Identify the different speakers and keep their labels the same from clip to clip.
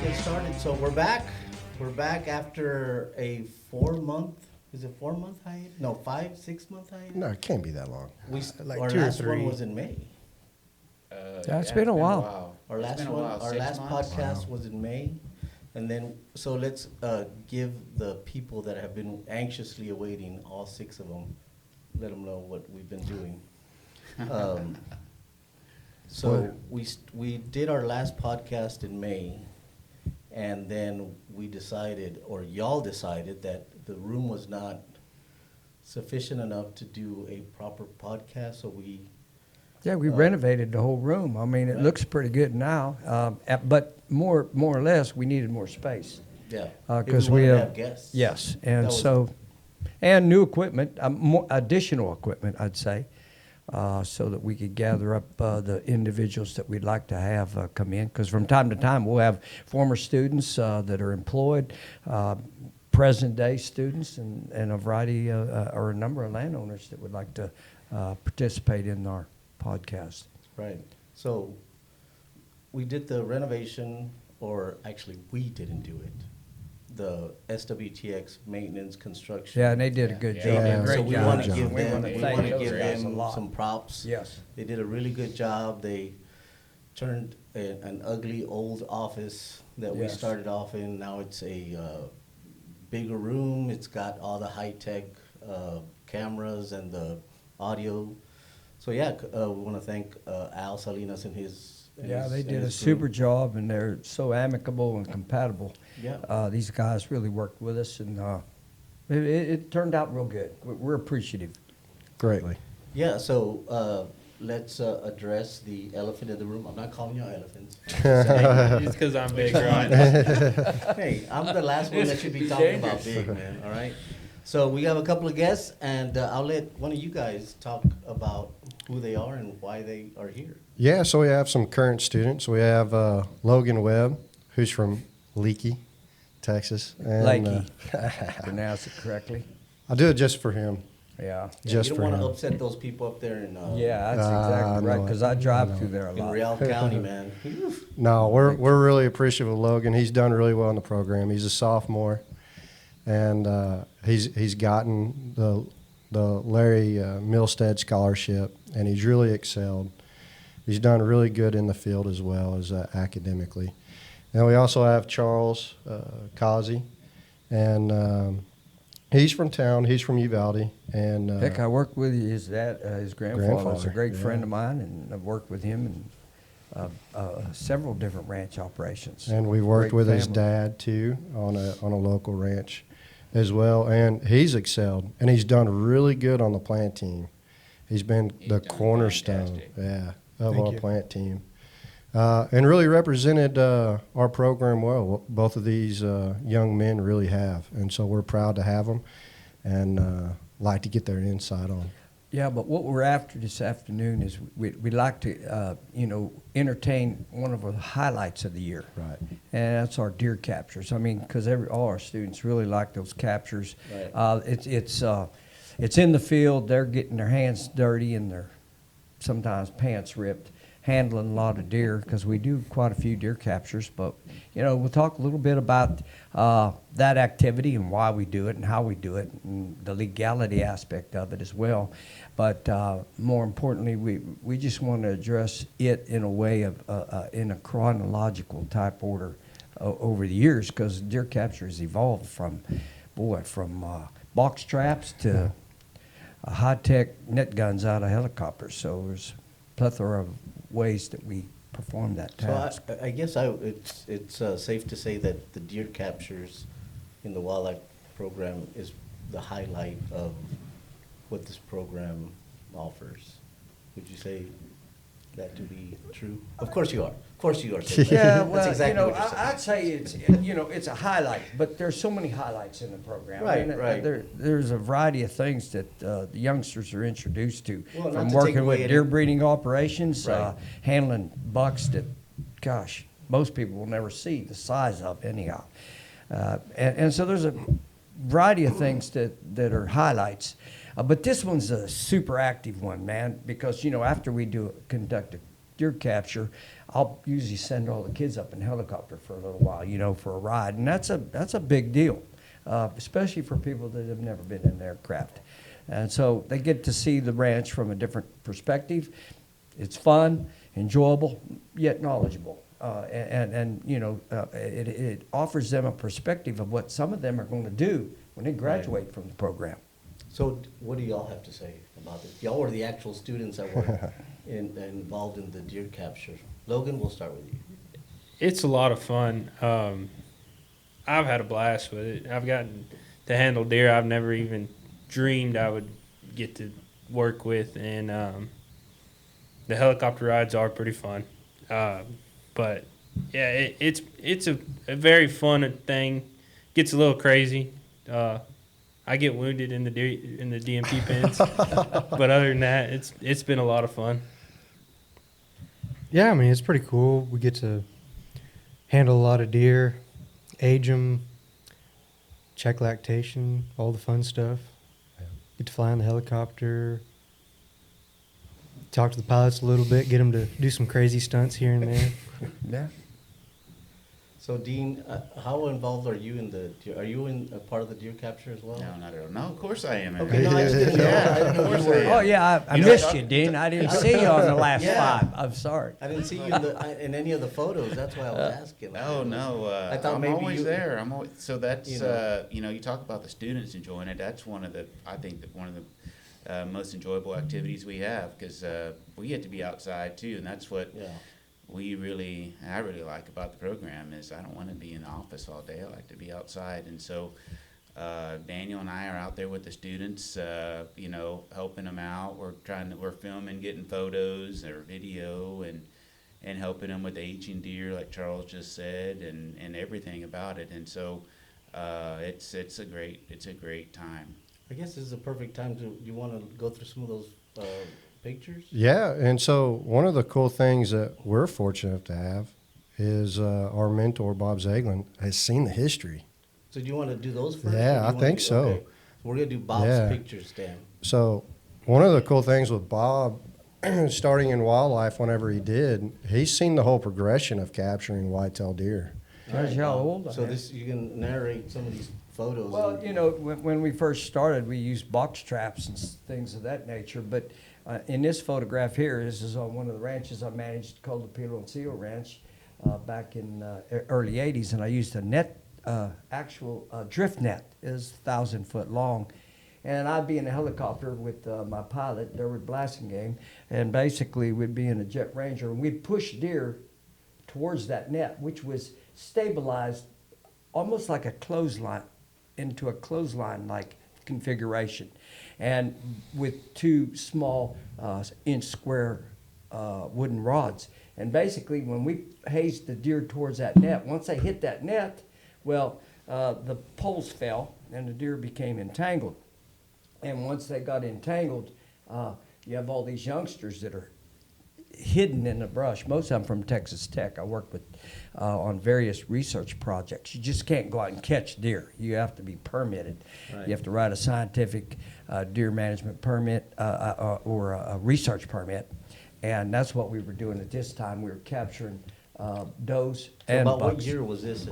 Speaker 1: get started. So we're back. We're back after a 4 month. Is it 4 month hiatus? No, 5, 6 month hiatus.
Speaker 2: No, it can't be that long.
Speaker 3: Like
Speaker 1: Our
Speaker 3: 2 or
Speaker 1: last
Speaker 3: 3.
Speaker 1: one was in May.
Speaker 3: It's been a while.
Speaker 1: Our
Speaker 4: It's
Speaker 1: last
Speaker 4: been a
Speaker 1: one,
Speaker 4: while,
Speaker 1: our
Speaker 4: 6
Speaker 1: last
Speaker 4: months?
Speaker 1: podcast was in May, and then so let's give the people that have been anxiously awaiting, all 6 of them, let them know what we've been doing. So we did our last podcast in May, and then we decided, or y'all decided, that the room was not sufficient enough to do a proper podcast, so we
Speaker 3: Yeah, we renovated the whole room. I mean, it
Speaker 1: Right.
Speaker 3: looks pretty good now, but more or less, we needed more space.
Speaker 1: Yeah,
Speaker 3: Because
Speaker 1: if
Speaker 3: we
Speaker 1: wanted to
Speaker 3: have
Speaker 1: have guests.
Speaker 3: Yes,
Speaker 1: That
Speaker 3: and
Speaker 1: was-
Speaker 3: so, and new equipment, more additional equipment, I'd say, so that we could gather up the individuals that we'd like to have come in. Because from time to time, we'll have former students that are employed, present-day students, and a variety or a number of landowners that would like to participate in our podcast.
Speaker 1: Right. So we did the renovation, or actually we didn't do it. The SWTX maintenance construction.
Speaker 3: Yeah, and they did a good
Speaker 4: Yeah,
Speaker 3: job.
Speaker 2: they did a
Speaker 1: So
Speaker 2: great
Speaker 1: we
Speaker 2: job.
Speaker 1: want to
Speaker 2: Good
Speaker 1: give
Speaker 2: job.
Speaker 1: them,
Speaker 3: We
Speaker 1: we
Speaker 3: wanna
Speaker 1: want to
Speaker 3: thank
Speaker 1: give
Speaker 3: those guys a
Speaker 1: them
Speaker 3: lot.
Speaker 1: some props.
Speaker 3: Yes.
Speaker 1: They did a really good job. They turned an ugly old office that we
Speaker 3: Yes.
Speaker 1: started off in. Now it's a bigger room. It's got all the high-tech cameras and the audio. So yeah, we want to thank Al Salinas and his.
Speaker 3: Yeah, they
Speaker 1: and
Speaker 3: did a
Speaker 1: his
Speaker 3: super
Speaker 1: group.
Speaker 3: job, and they're so amicable and compatible.
Speaker 1: Yeah.
Speaker 3: These guys really worked with us, and it turned out real good. We're appreciative.
Speaker 2: Greatly.
Speaker 1: Yeah, so let's address the elephant in the room. I'm not calling y'all elephants.
Speaker 4: Just because I'm big, right?
Speaker 1: Hey, I'm the last one that should be talking about big, man, all right? So we have a couple of guests, and I'll let one of you guys talk about who they are and why they are here.
Speaker 2: Yeah, so we have some current students. We have Logan Webb, who's from Leakey, Texas. And,
Speaker 3: Lakey, pronounce it correctly.
Speaker 2: I do it just for him.
Speaker 3: Yeah.
Speaker 2: Just
Speaker 1: You
Speaker 2: for
Speaker 1: don't want
Speaker 2: him.
Speaker 1: to upset those people up there in,
Speaker 3: Yeah, that's exactly right,
Speaker 2: no,
Speaker 3: because I drive
Speaker 2: no.
Speaker 3: through there a
Speaker 1: in
Speaker 3: lot.
Speaker 1: Real County, man.
Speaker 2: No, we're really appreciative of Logan. He's done really well in the program. He's a sophomore, and he's gotten the Larry Milstead scholarship, and he's really excelled. He's done really good in the field as well as academically. And we also have Charles Kazi, and he's from town. He's from Uvalde, and
Speaker 3: Heck, I worked with his dad, his grandfather. Was a
Speaker 2: Grandfather,
Speaker 3: great
Speaker 2: yeah.
Speaker 3: friend of mine, and I've worked with him in several different ranch operations.
Speaker 2: And we worked
Speaker 3: Great
Speaker 2: with his
Speaker 3: family.
Speaker 2: dad too on a local ranch as well, and he's excelled, and he's done really good on the plant team. He's been
Speaker 4: He's
Speaker 2: the
Speaker 4: done
Speaker 2: cornerstone,
Speaker 4: fantastic.
Speaker 2: of
Speaker 3: Thank
Speaker 2: our
Speaker 3: you.
Speaker 2: plant team, and really represented our program well. Both of these young men really have, and so we're proud to have them, and like to get their insight on.
Speaker 3: Yeah, but what we're after this afternoon is we'd like to, entertain one of the highlights of the year.
Speaker 2: Right.
Speaker 3: And that's our deer captures. I mean, because all our students really like those captures.
Speaker 1: Right.
Speaker 3: It's in the field. They're getting their hands dirty and their sometimes pants ripped, handling a lot of deer because we do quite a few deer captures. But we'll talk a little bit about that activity and why we do it and how we do it and the legality aspect of it as well. But more importantly, we just want to address it in a way of in a chronological type order over the years, because deer capture has evolved from box traps to high-tech net guns out of helicopters. So there's a plethora of ways that we perform that task.
Speaker 1: So I guess it's safe to say that the deer captures in the wildlife program is the highlight of what this program offers. Would you say that to be true? Of course you are. Of course you are. Saying that.
Speaker 3: Yeah,
Speaker 1: That's
Speaker 3: well,
Speaker 1: exactly what you're saying.
Speaker 3: I'd say it's a highlight, but there's so many highlights in the program.
Speaker 1: Right, right.
Speaker 3: There's a variety of things that the youngsters are introduced to,
Speaker 1: Well, not
Speaker 3: from
Speaker 1: to take
Speaker 3: working
Speaker 1: away
Speaker 3: with
Speaker 1: any-
Speaker 3: deer breeding operations,
Speaker 1: Right.
Speaker 3: handling bucks that, gosh, most people will never see the size of anyhow. And so there's a variety of things that are highlights. But this one's a super active one, man, because, after we conduct deer capture, I'll usually send all the kids up in helicopter for a little while, for a ride, and that's a big deal, especially for people that have never been in an aircraft. And so they get to see the ranch from a different perspective. It's fun, enjoyable, yet knowledgeable. It offers them a perspective of what some of them are going to do when they graduate from the program.
Speaker 1: So what do y'all have to say about this? Y'all were the actual students that were involved in the deer capture. Logan, we'll start with you.
Speaker 4: It's a lot of fun. I've had a blast with it. I've gotten to handle deer I've never even dreamed I would get to work with, and the helicopter rides are pretty fun. But yeah, it's a very fun thing. Gets a little crazy. I get wounded in the DMP pins, but other than that, it's been a lot of fun.
Speaker 5: Yeah, I mean, it's pretty cool. We get to handle a lot of deer, age them, check lactation, all the fun stuff. Get to fly in the helicopter, talk to the pilots a little bit, get them to do some crazy stunts here and there.
Speaker 3: Yeah.
Speaker 1: So Dean, how involved are you in the deer? Are you in a part of the deer capture as well?
Speaker 6: No, not at all. No, of course I am.
Speaker 1: Okay, no, I just didn't know.
Speaker 6: Yeah,
Speaker 1: I didn't know
Speaker 6: of course
Speaker 1: you were.
Speaker 6: I am.
Speaker 3: Oh, yeah, I
Speaker 6: You know,
Speaker 3: missed you, Dean. I didn't see you on the last
Speaker 1: Yeah.
Speaker 3: 5. I'm sorry.
Speaker 1: I didn't see you in any of the photos. That's why I was asking.
Speaker 6: No.
Speaker 1: I thought
Speaker 6: I'm
Speaker 1: maybe
Speaker 6: always
Speaker 1: you-
Speaker 6: there. I'm always, so that's
Speaker 1: You know.
Speaker 6: you talk about the students enjoying it. That's one of the most enjoyable activities we have, because we get to be outside too, and that's what
Speaker 1: Yeah.
Speaker 6: I really like about the program is I don't want to be in the office all day. I like to be outside, and so Daniel and I are out there with the students, helping them out. We're filming, getting photos or video, and helping them with aging deer, like Charles just said, and everything about it. And so it's a great time.
Speaker 1: I guess this is a perfect time you want to go through some of those pictures?
Speaker 2: Yeah, and so one of the cool things that we're fortunate to have is our mentor, Bob Zaglin, has seen the history.
Speaker 1: So do you want to do those first?
Speaker 2: Yeah,
Speaker 1: or do you
Speaker 2: I
Speaker 1: wanna
Speaker 2: think
Speaker 1: do-
Speaker 2: so.
Speaker 1: okay. We're going to do Bob's
Speaker 2: Yeah.
Speaker 1: pictures, Dan.
Speaker 2: So one of the cool things with Bob, starting in wildlife whenever he did, he's seen the whole progression of capturing whitetail deer.
Speaker 3: Tells you how old I
Speaker 1: So
Speaker 3: am.
Speaker 1: you can narrate some of these photos.
Speaker 3: Well,
Speaker 1: and-
Speaker 3: when we first started, we used box traps and things of that nature. But in this photograph here, this is on one of the ranches I managed called the Pilo and Seal Ranch back in early 80s. And I used a net, actual drift net. It was 1,000-foot long. And I'd be in a helicopter with my pilot, Derwin Blasingame, and basically we'd be in a Jet Ranger, and we'd push deer towards that net, which was stabilized almost like a clothesline, into a clothesline-like configuration, and with 2 small inch square wooden rods. And basically, when we hazed the deer towards that net, once they hit that net, well, the poles fell and the deer became entangled. And once they got entangled, you have all these youngsters that are hidden in the brush. Most of them from Texas Tech. I worked with on various research projects. You just can't go out and catch deer. You have to be permitted.
Speaker 1: Right.
Speaker 3: You have to write a scientific deer management permit or a research permit. And that's what we were doing at this time. We were capturing does
Speaker 1: So
Speaker 3: and
Speaker 1: about
Speaker 3: bucks.
Speaker 1: what year was this?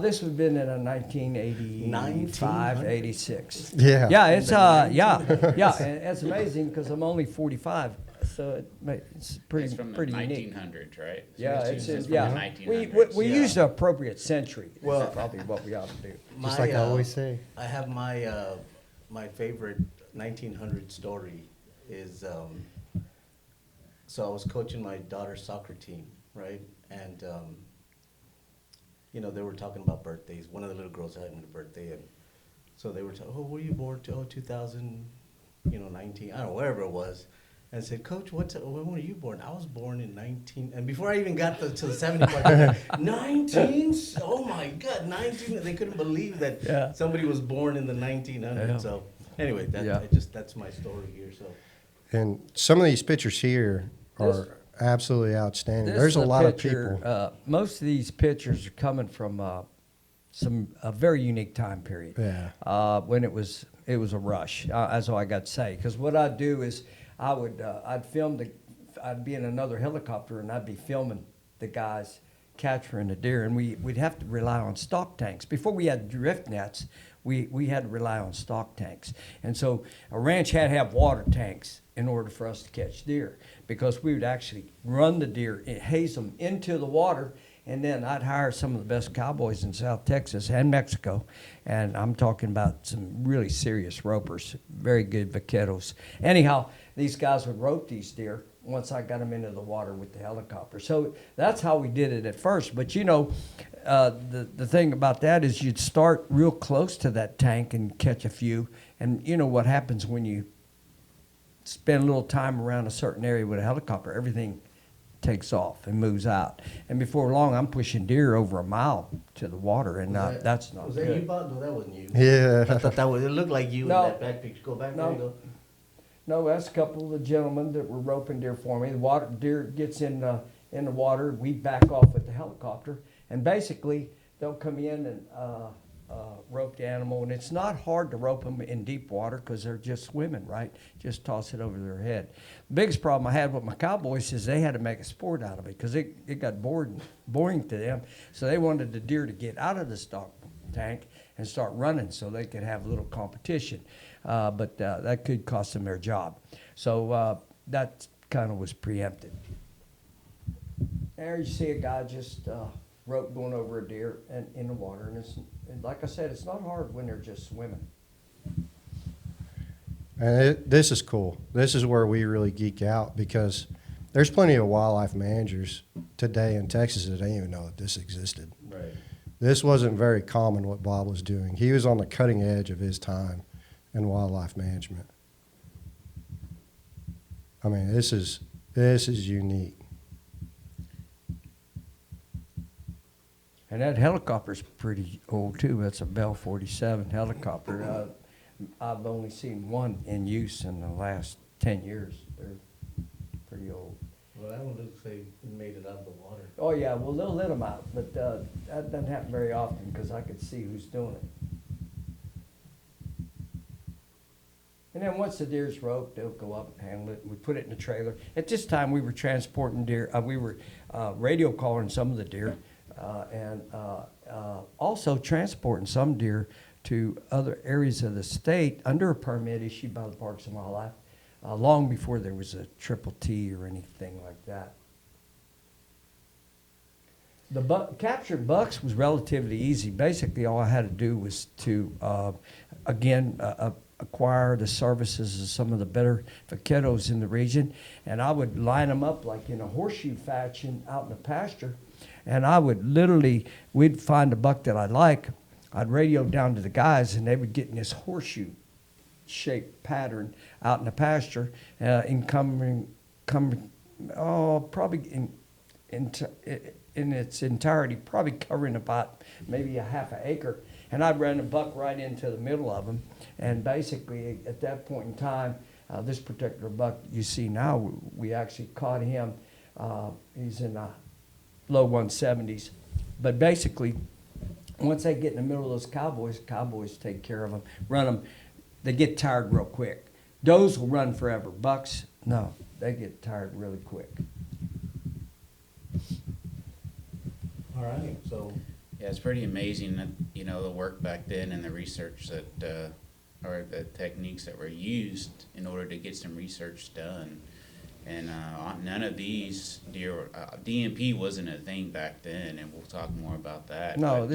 Speaker 3: This would have been in 1985, 86.
Speaker 2: Yeah.
Speaker 3: Yeah, it's yeah, and it's amazing because I'm only 45, so it's pretty
Speaker 6: It's from the
Speaker 3: pretty unique.
Speaker 6: 1900s, right?
Speaker 3: Yeah, it's
Speaker 6: from the
Speaker 3: yeah.
Speaker 6: 1900s.
Speaker 3: We
Speaker 1: Yeah.
Speaker 3: used the appropriate century.
Speaker 1: Well-
Speaker 3: That's probably what we ought to do.
Speaker 5: Just like I always say.
Speaker 1: I have my favorite 1900 story is, so I was coaching my daughter's soccer team, right? And, they were talking about birthdays. One of the little girls had a birthday, and so they were talking, oh, were you born to, 2019, I don't know, whatever it was. And I said, Coach, when were you born? I was born in 19, and before I even got to the 70 part, 19? Oh my God, 19, they couldn't believe that
Speaker 3: Yeah.
Speaker 1: somebody was born in the 1900s.
Speaker 3: Yeah.
Speaker 1: So anyway,
Speaker 3: Yeah.
Speaker 1: that's my story here. So
Speaker 2: And some of these pictures here are
Speaker 3: This-
Speaker 2: absolutely outstanding.
Speaker 3: This
Speaker 2: There's a
Speaker 3: is
Speaker 2: lot
Speaker 3: picture,
Speaker 2: of people.
Speaker 3: most of these pictures are coming from a very unique time period.
Speaker 2: Yeah.
Speaker 3: When it was a rush. That's all I got to say. Because what I'd do is I'd film the I'd be in another helicopter and I'd be filming the guys capturing the deer, and we'd have to rely on stock tanks. Before we had drift nets, we had to rely on stock tanks. And so a ranch had to have water tanks in order for us to catch deer, because we would actually run the deer, haze them into the water, and then I'd hire some of the best cowboys in South Texas and Mexico, and I'm talking about some really serious ropers, very good vaqueros. Anyhow, these guys would rope these deer once I got them into the water with the helicopter. So that's how we did it at first. But you know, the thing about that is you'd start real close to that tank and catch a few, and you know what happens when you spend a little time around a certain area with a helicopter, everything takes off and moves out. And before long, I'm pushing deer over a mile to the water, and that's not
Speaker 1: Was
Speaker 3: good.
Speaker 1: that you, Bob? No, that wasn't you.
Speaker 2: Yeah.
Speaker 1: I thought that was, it looked like you
Speaker 3: No.
Speaker 1: in that back picture. Go back there
Speaker 3: No.
Speaker 1: and go.
Speaker 3: No, that's a couple of the gentlemen that were roping deer for me. The water deer gets in the water. We back off with the helicopter, and basically they'll come in and rope the animal. And it's not hard to rope them in deep water because they're just swimming, right? Just toss it over their head. The biggest problem I had with my cowboys is they had to make a sport out of it because it got boring to them. So they wanted the deer to get out of the stock tank and start running so they could have a little competition. But that could cost them their job. So that kind of was preempted. There you see a guy just rope going over a deer and in the water. And like I said, it's not hard when they're just swimming.
Speaker 2: And this is cool. This is where we really geek out, because there's plenty of wildlife managers today in Texas that didn't even know that this existed.
Speaker 1: Right.
Speaker 2: This wasn't very common what Bob was doing. He was on the cutting edge of his time in wildlife management. I mean, this is unique.
Speaker 3: And that helicopter's pretty old too. That's a Bell 47 helicopter. I've only seen one in use in the last 10 years. They're pretty old.
Speaker 1: Well, that one looks like it made it out of the water.
Speaker 3: Oh yeah, well they'll let them out, but that doesn't happen very often because I could see who's doing it. And then once the deer's roped, they'll go up and handle it. We put it in a trailer. At this time, we were transporting deer. We were radio calling some of the deer, and also transporting some deer to other areas of the state under a permit issued by the Parks and Wildlife, long before there was a triple T or anything like that. The captured bucks was relatively easy. Basically, all I had to do was to, acquire the services of some of the better vaqueros in the region, and I would line them up like in a horseshoe fashion out in the pasture, and I would literally, we'd find a buck that I like, I'd radio down to the guys, and they would get in this horseshoe shaped pattern out in the pasture, probably in its entirety, probably covering about maybe a half an acre. And I'd run a buck right into the middle of them. And basically, at that point in time, this particular buck you see now, we actually caught him. He's in the low 170s. But basically, once they get in the middle of those cowboys take care of them, run them. They get tired real quick. Does will run forever. Bucks, no, they get tired really quick.
Speaker 1: All right, so
Speaker 6: Yeah, it's pretty amazing that, you know, the work back then and the research that, or the techniques that were used in order to get some research done. And none of these deer, DMP wasn't a thing back then, and we'll talk more about that.
Speaker 3: No,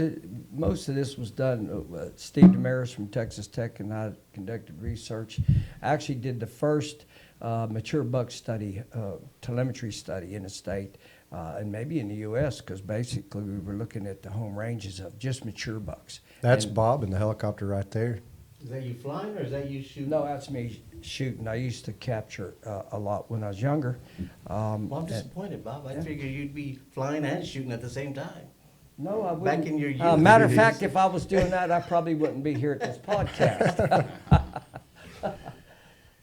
Speaker 3: most of this was done. Steve Damaris from Texas Tech and I conducted research. I actually did the first mature buck study, telemetry study in the state, and maybe in the U.S., because basically we were looking at the home ranges of just mature bucks.
Speaker 2: That's
Speaker 3: And-
Speaker 2: Bob in the helicopter right there.
Speaker 1: is that you flying or is that you shooting?
Speaker 3: No, that's me shooting. I used to capture a lot when I was younger.
Speaker 1: Well, I'm
Speaker 3: and-
Speaker 1: disappointed, Bob. I
Speaker 3: Yeah.
Speaker 1: figured you'd be flying and shooting at the same time.
Speaker 3: No, I wouldn't.
Speaker 1: Back in your
Speaker 3: Matter of
Speaker 1: youth.
Speaker 3: fact, if I was doing that, I probably wouldn't be here at this podcast.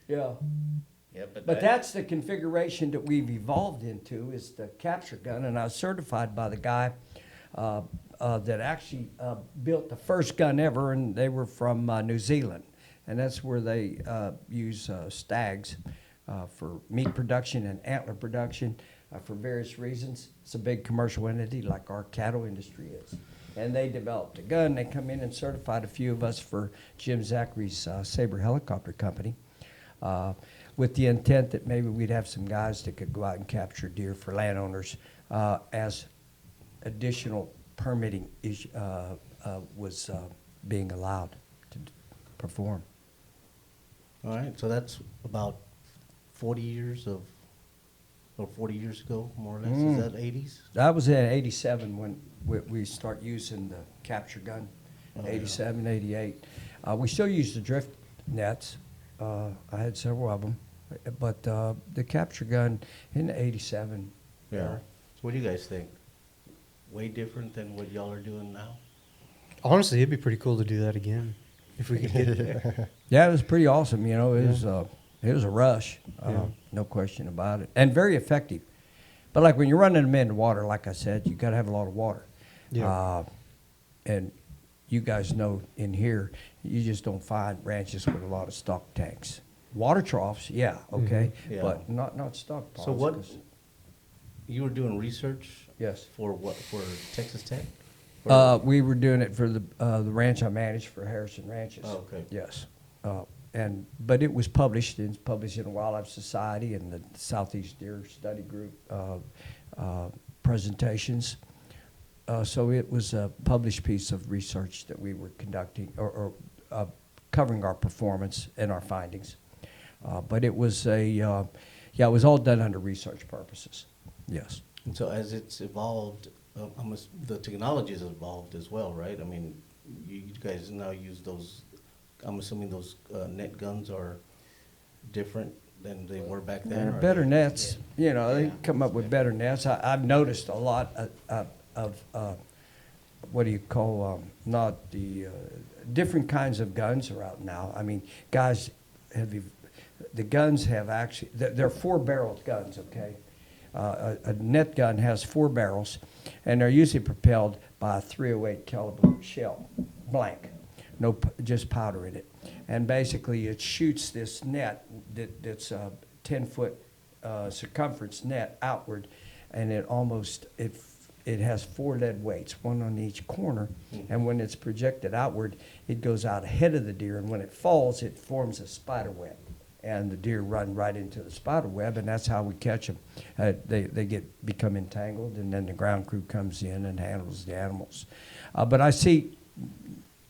Speaker 3: Yeah.
Speaker 6: Yeah,
Speaker 3: But that's the configuration that we've evolved into, is the capture gun, and I was certified by the guy that actually built the first gun ever, and they were from New Zealand, and that's where they use stags for meat production and antler production for various reasons. It's a big commercial entity like our cattle industry is. And they developed a gun. They come in and certified a few of us for Jim Zachary's Sabre Helicopter Company with the intent that maybe we'd have some guys that could go out and capture deer for landowners as additional permitting was being allowed to perform.
Speaker 1: All right, so that's about 40 years of, or 40 years ago, more or less. Is that 80s?
Speaker 3: That was in 87 when we start using the capture gun,
Speaker 1: Oh,
Speaker 3: 87, 88. We still use the drift nets. I had several of them. But the capture gun in 87.
Speaker 1: Yeah. So what do you guys think? Way different than what y'all are doing now?
Speaker 5: Honestly, it'd be pretty cool to do that again if we could get it.
Speaker 3: Yeah, it was pretty awesome. You know, it was a rush, no question about it, and very effective. But like when you're running them in the water, like I said, you got to have a lot of water.
Speaker 5: Yeah.
Speaker 3: And you guys know in here, you just don't find ranches with a lot of stock tanks. Water troughs, yeah, okay,
Speaker 1: Yeah.
Speaker 3: but not stock ponds.
Speaker 1: So what,
Speaker 3: 'cause-
Speaker 1: you were doing research?
Speaker 3: Yes.
Speaker 1: For what, for Texas Tech?
Speaker 3: We were doing it for the ranch I managed for Harrison Ranches.
Speaker 1: Oh, okay.
Speaker 3: Yes, but it was published. It's published in the Wildlife Society and the Southeast Deer Study Group presentations. So it was a published piece of research that we were conducting or covering our performance and our findings. But it was it was all done under research purposes. Yes.
Speaker 1: And so as it's evolved, the technology has evolved as well, right? I mean, you guys now use those, I'm assuming those net guns are different than they were back then?
Speaker 3: They're
Speaker 1: or
Speaker 3: better
Speaker 1: they-
Speaker 3: nets. You know, they
Speaker 1: Yeah.
Speaker 3: come up with better nets. I've noticed a lot of what do you call, not the, different kinds of guns are out now. I mean, guys the guns have actually, they're 4-barreled guns, okay? A net gun has 4 barrels, and they're usually propelled by a .308 caliber shell, blank, just powder in it. And basically, it shoots this net that's a 10-foot circumference net outward, and it has 4 lead weights, one on each corner. And when it's projected outward, it goes out ahead of the deer, and when it falls, it forms a spider web. And the deer run right into the spider web, and that's how we catch them. They become entangled, and then the ground crew comes in and handles the animals. But I see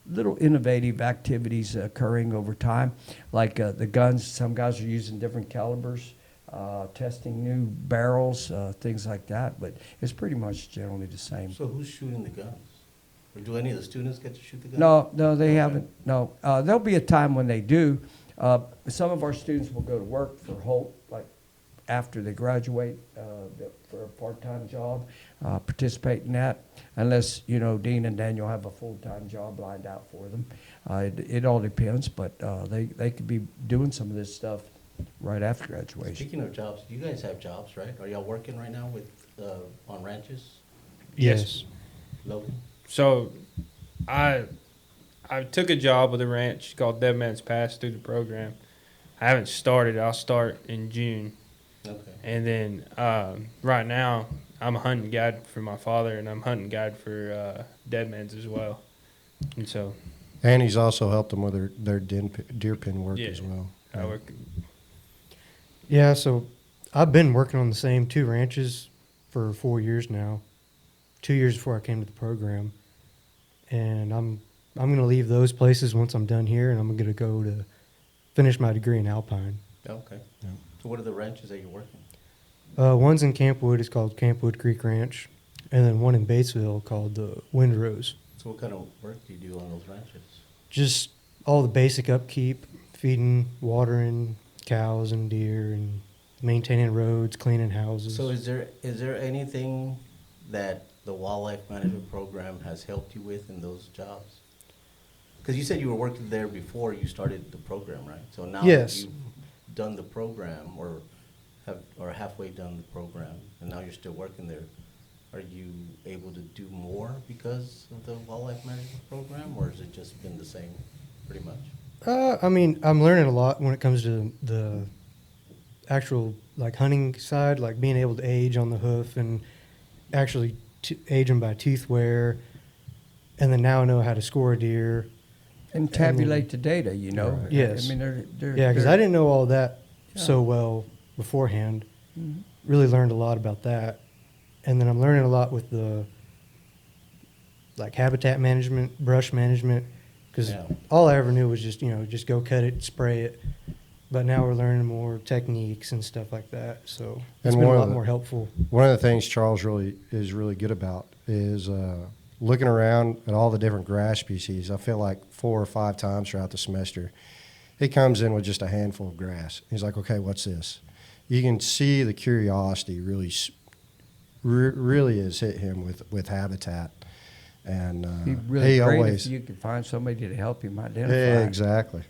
Speaker 3: little innovative activities occurring over time, like the guns. Some guys are using different calibers, testing new barrels, things like that. But it's pretty much generally the same.
Speaker 1: So who's shooting the guns? Or do any of the students get to shoot the guns?
Speaker 3: No, they haven't. No, there'll be a time when they do. Some of our students will go to work for Holt, like after they graduate for a part-time job, participate in that, unless, you know, Dean and Daniel have a full-time job lined out for them. It all depends, but they could be doing some of this stuff right after graduation.
Speaker 1: Speaking of jobs, you guys have jobs, right? Are y'all working right now with on ranches?
Speaker 5: Yes.
Speaker 1: Logan?
Speaker 4: So I took a job with a ranch called Dead Man's Pass through the program. I haven't started. I'll start in June.
Speaker 1: Okay.
Speaker 4: And then right now, I'm a hunting guide for my father, and I'm hunting guide for Dead Man's as well. And so
Speaker 2: And he's also helped them with their deer pin work
Speaker 4: Yeah.
Speaker 2: as well.
Speaker 4: I work.
Speaker 5: Yeah, so I've been working on the same 2 ranches for 4 years now. 2 years before I came to the program. And I'm going to leave those places once I'm done here, and I'm going to go to finish my degree in Alpine.
Speaker 1: Okay. So what are the ranches that you're working?
Speaker 5: One's in Campwood. It's called Campwood Creek Ranch. And then one in Batesville called Windrose.
Speaker 1: So what kind of work do you do on those ranches?
Speaker 5: Just all the basic upkeep, feeding, watering cows and deer, and maintaining roads, cleaning houses.
Speaker 1: So is there anything that the wildlife management program has helped you with in those jobs? Because you said you were working there before you started the program, right? So now
Speaker 5: Yes.
Speaker 1: you've done the program or halfway done the program, and now you're still working there. Are you able to do more because of the wildlife management program, or has it just been the same, pretty much?
Speaker 5: I mean, I'm learning a lot when it comes to the actual like hunting side, like being able to age on the hoof and actually age them by tooth wear, and then now I know how to score a deer.
Speaker 3: And tabulate the data, you know.
Speaker 2: Right.
Speaker 5: Yes.
Speaker 3: I mean,
Speaker 5: Yeah, because I didn't know all that so well beforehand.
Speaker 3: Mhm.
Speaker 5: Really learned a lot about that, and then I'm learning a lot with the like habitat management, brush management, because
Speaker 1: Yeah.
Speaker 5: all I ever knew was just just go cut it, spray it. But now we're learning more techniques and stuff like that, so it's
Speaker 2: And
Speaker 5: been a
Speaker 2: one of
Speaker 5: lot
Speaker 2: the-
Speaker 5: more helpful.
Speaker 2: One of the things Charles is really good about is looking around at all the different grass species. I feel like 4 or 5 times throughout the semester, he comes in with just a handful of grass. He's like, "Okay, what's this?" You can see the curiosity really has hit him with habitat, and
Speaker 3: It'd be really
Speaker 2: he
Speaker 3: great
Speaker 2: always
Speaker 3: if you could find somebody to help him identify.
Speaker 2: yeah, exactly.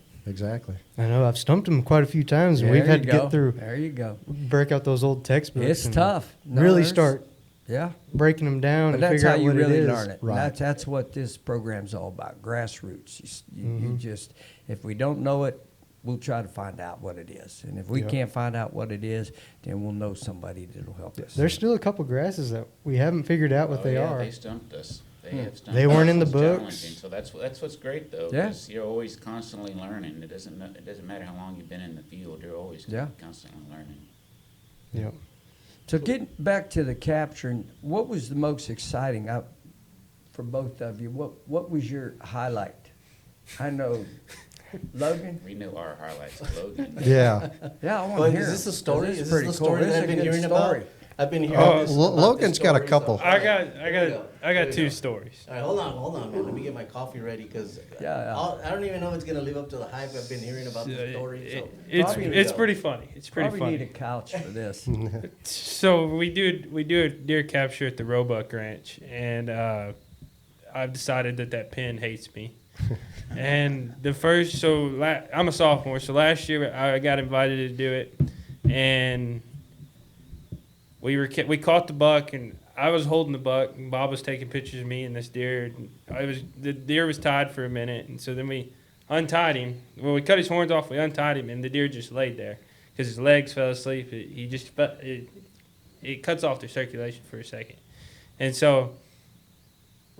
Speaker 5: I know I've stumped him quite a few times, and
Speaker 3: There
Speaker 5: we've had to
Speaker 3: you go.
Speaker 5: get through,
Speaker 3: There you go.
Speaker 5: break out those old textbooks.
Speaker 3: It's
Speaker 5: and
Speaker 3: tough. No,
Speaker 5: really
Speaker 3: there's-
Speaker 5: start
Speaker 3: Yeah.
Speaker 5: breaking them down
Speaker 3: But
Speaker 5: and
Speaker 3: that's
Speaker 5: figure
Speaker 3: how
Speaker 5: out
Speaker 3: you
Speaker 5: what
Speaker 3: really
Speaker 5: it is.
Speaker 3: learn it. And
Speaker 2: Right.
Speaker 3: That's what this program's all about, grassroots. You
Speaker 5: Mm-hmm.
Speaker 3: just, if we don't know it, we'll try to find out what it is. And if we
Speaker 5: Yeah.
Speaker 3: can't find out what it is, then we'll know somebody that'll help us.
Speaker 5: There's still a couple grasses that we haven't figured out what
Speaker 6: Oh,
Speaker 5: they
Speaker 6: yeah,
Speaker 5: are.
Speaker 6: They stumped us. They have stumped
Speaker 5: They weren't
Speaker 6: us.
Speaker 5: in the
Speaker 6: It's
Speaker 5: books.
Speaker 6: challenging. So that's what's great though.
Speaker 3: Yeah.
Speaker 6: 'Cause you're always constantly learning. It doesn't matter how long you've been in the field. You're always
Speaker 3: Yeah.
Speaker 6: constantly learning.
Speaker 5: Yep.
Speaker 3: So getting back to the capturing, what was the most exciting for both of you? What was your highlight? I know, Logan.
Speaker 6: We know our highlights of Logan.
Speaker 2: Yeah.
Speaker 3: Yeah, I want
Speaker 1: Well,
Speaker 3: to hear.
Speaker 1: is this a
Speaker 3: 'em, 'cause
Speaker 1: story?
Speaker 3: this
Speaker 1: Is
Speaker 3: pretty
Speaker 1: this the
Speaker 3: cool.
Speaker 1: story
Speaker 3: This
Speaker 1: that
Speaker 3: is
Speaker 1: I've
Speaker 3: a
Speaker 1: been
Speaker 3: good
Speaker 1: hearing
Speaker 3: story.
Speaker 1: about? I've been hearing
Speaker 4: Oh,
Speaker 1: this.
Speaker 2: Lo-
Speaker 1: about this
Speaker 2: Logan's got a
Speaker 1: story,
Speaker 2: couple.
Speaker 1: so-
Speaker 4: I got
Speaker 1: Here we go.
Speaker 4: I got
Speaker 1: Here we
Speaker 4: 2
Speaker 1: go.
Speaker 4: stories.
Speaker 1: All right, hold on, man. Let me get my coffee ready because
Speaker 3: Yeah.
Speaker 1: I don't even know if it's gonna live up to the hype I've been hearing about the story. So
Speaker 4: It's
Speaker 3: Probably-
Speaker 4: it's pretty funny. It's pretty
Speaker 3: Probably need a
Speaker 4: funny.
Speaker 3: couch for this.
Speaker 4: So we do a deer capture at the Roebuck Ranch, and I've decided that pen hates me. And I'm a sophomore, so last year I got invited to do it, and we caught the buck, and I was holding the buck, and Bob was taking pictures of me and this deer. The deer was tied for a minute, and so then we untied him. Well, we cut his horns off, we untied him, and the deer just laid there because his legs fell asleep. It cuts off the circulation for a second, and so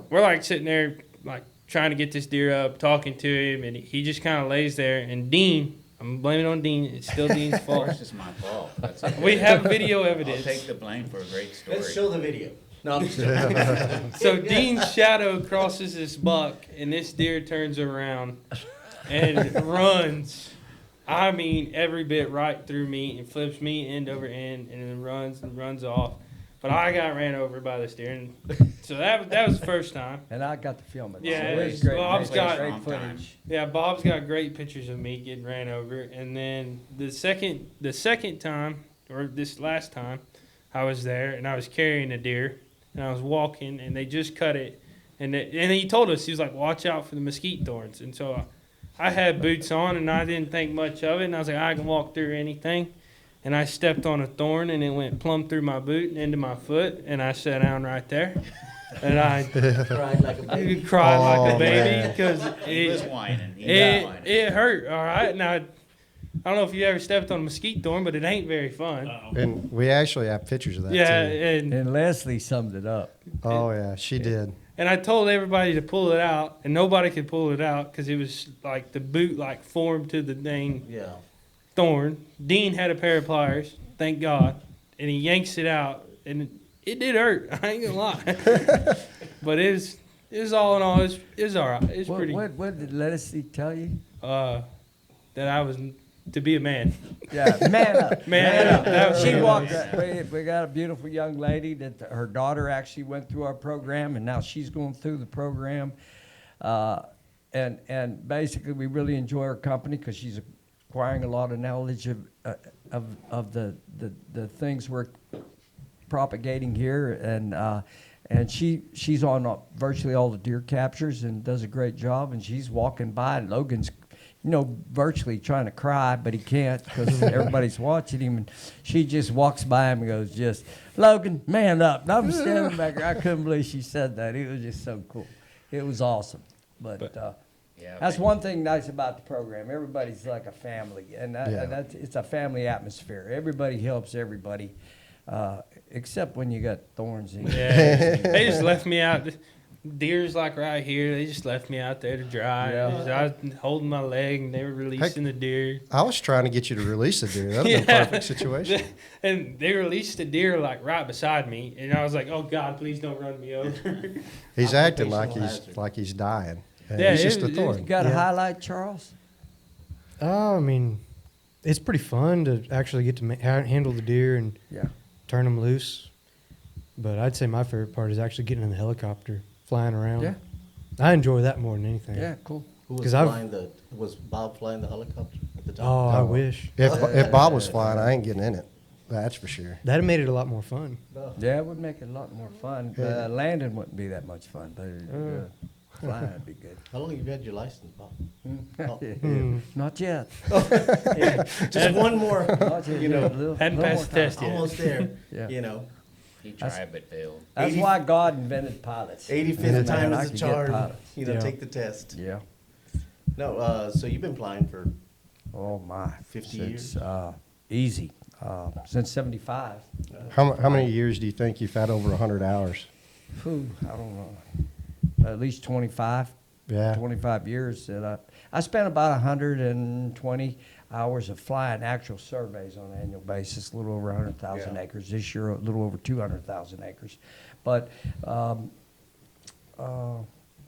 Speaker 4: we're like sitting there like trying to get this deer up, talking to him, and he just kind of lays there. And Dean, I'm blaming it on Dean. It's still Dean's
Speaker 6: Of
Speaker 4: fault.
Speaker 6: course, it's my fault. That's okay.
Speaker 4: We have video
Speaker 6: I'll
Speaker 4: evidence.
Speaker 6: take the blame for a great story.
Speaker 1: let's show the video. No, I'm just joking.
Speaker 4: So Dean's shadow crosses this buck, and this deer turns around and runs. I mean, every bit right through me and flips me end over end, and then runs off. But I got ran over by this deer, and so that was the first time.
Speaker 3: And I got to film it.
Speaker 4: Yeah,
Speaker 3: so
Speaker 4: it
Speaker 3: was
Speaker 4: was-
Speaker 3: great.
Speaker 4: Bob's
Speaker 3: great,
Speaker 4: got-
Speaker 3: great
Speaker 6: Wrong time.
Speaker 3: footage.
Speaker 4: Yeah, Bob's got great pictures of me getting ran over, and then the second time, or this last time, I was there and I was carrying a deer, and I was walking, and they just cut it, and he told us, he was like, watch out for the mesquite thorns, and so I had boots on, and I didn't think much of it, and I was like, I can walk through anything. And I stepped on a thorn, and it went plumb through my boot and into my foot, and I sat down right there. And I
Speaker 1: Cried like a baby.
Speaker 4: cried like
Speaker 2: Oh,
Speaker 4: a baby
Speaker 2: man.
Speaker 4: because
Speaker 6: He was whining. He was
Speaker 4: it
Speaker 6: whining.
Speaker 4: hurt. All right, now I don't know if you ever stepped on a mesquite thorn, but it ain't very fun.
Speaker 2: And we actually have pictures of that
Speaker 4: Yeah,
Speaker 2: too.
Speaker 3: And Leslie summed it up.
Speaker 2: Oh yeah, she did.
Speaker 4: and I told everybody to pull it out, and nobody could pull it out because it was like the boot like formed to the dang
Speaker 1: Yeah.
Speaker 4: thorn. Dean had a pair of pliers, thank God, and he yanks it out, and it did hurt. I ain't gonna lie, but it was all in all, it was all right. It's pretty.
Speaker 3: What did Leslie tell you?
Speaker 4: That I was to be a man.
Speaker 3: Yeah, man up.
Speaker 4: Man up. That was
Speaker 3: She
Speaker 4: really
Speaker 3: walked.
Speaker 4: nice.
Speaker 3: We got a beautiful young lady that her daughter actually went through our program, and now she's going through the program. And basically, we really enjoy her company because she's acquiring a lot of knowledge of the things we're propagating here, and she's on virtually all the deer captures and does a great job. And she's walking by, and Logan's virtually trying to cry, but he can't because everybody's watching him. And she just walks by him and goes, just, Logan, man up. And I'm standing back there. I couldn't believe she said that. It was just so cool. It was awesome. But
Speaker 6: Yeah,
Speaker 3: That's
Speaker 6: but-
Speaker 3: one thing nice about the program. Everybody's like a family, and
Speaker 2: Yeah.
Speaker 3: it's a family atmosphere. Everybody helps everybody, except when you got thorns in your
Speaker 4: Yeah, they just left me out. Deer's like right here. They just left me out there to dry.
Speaker 3: Yeah.
Speaker 4: I was holding my leg, and they were releasing the deer.
Speaker 2: I was trying to get you to release the deer. That would have been a perfect situation.
Speaker 4: And they released the deer like right beside me, and I was like, "Oh God, please don't run me over."
Speaker 2: He's acting like
Speaker 1: Occupational hazard.
Speaker 2: he's dying. And
Speaker 4: Yeah,
Speaker 2: he's just
Speaker 4: it
Speaker 2: a
Speaker 4: was-
Speaker 3: You
Speaker 2: thorn.
Speaker 3: got a
Speaker 5: Yeah.
Speaker 3: highlight, Charles?
Speaker 5: I mean, it's pretty fun to actually get to handle the deer and
Speaker 3: Yeah.
Speaker 5: turn them loose. But I'd say my favorite part is actually getting in the helicopter, flying around.
Speaker 3: Yeah.
Speaker 5: I enjoy that more than anything.
Speaker 3: Yeah, cool.
Speaker 1: Who was
Speaker 5: 'Cause I've-
Speaker 1: flying was Bob flying the helicopter at the
Speaker 5: Oh,
Speaker 1: time?
Speaker 5: I wish.
Speaker 2: If Bob was flying, I ain't getting in it. That's for sure.
Speaker 5: That'd have made it a lot more fun.
Speaker 3: Yeah, it would make it a lot more fun.
Speaker 2: Yeah.
Speaker 3: Landing wouldn't be that much fun, but flying would be good.
Speaker 1: How long have you had your license, Bob? Oh.
Speaker 5: Hmm.
Speaker 3: Not yet.
Speaker 1: Just one more,
Speaker 3: Not yet.
Speaker 1: you know,
Speaker 4: hadn't passed the test yet.
Speaker 1: almost there,
Speaker 3: Yeah.
Speaker 1: you know.
Speaker 6: He tried but failed.
Speaker 3: That's
Speaker 1: 80
Speaker 3: why God invented pilots.
Speaker 1: 85th time
Speaker 3: Man, I
Speaker 1: is a
Speaker 3: could get
Speaker 1: charm,
Speaker 3: pilots.
Speaker 1: you know,
Speaker 5: Yeah.
Speaker 1: take the test.
Speaker 3: Yeah.
Speaker 1: No, so you've been flying for,
Speaker 3: Oh my.
Speaker 1: 50
Speaker 3: Since, easy. Since '75.
Speaker 2: How many years do you think you've had over 100 hours?
Speaker 3: Whew, I don't know. At least 25.
Speaker 2: Yeah.
Speaker 3: 25 years that I spent about 120 hours of flying actual surveys on an annual basis, a little over 100,000
Speaker 1: Yeah.
Speaker 3: acres. This year, a little over 200,000 acres. But I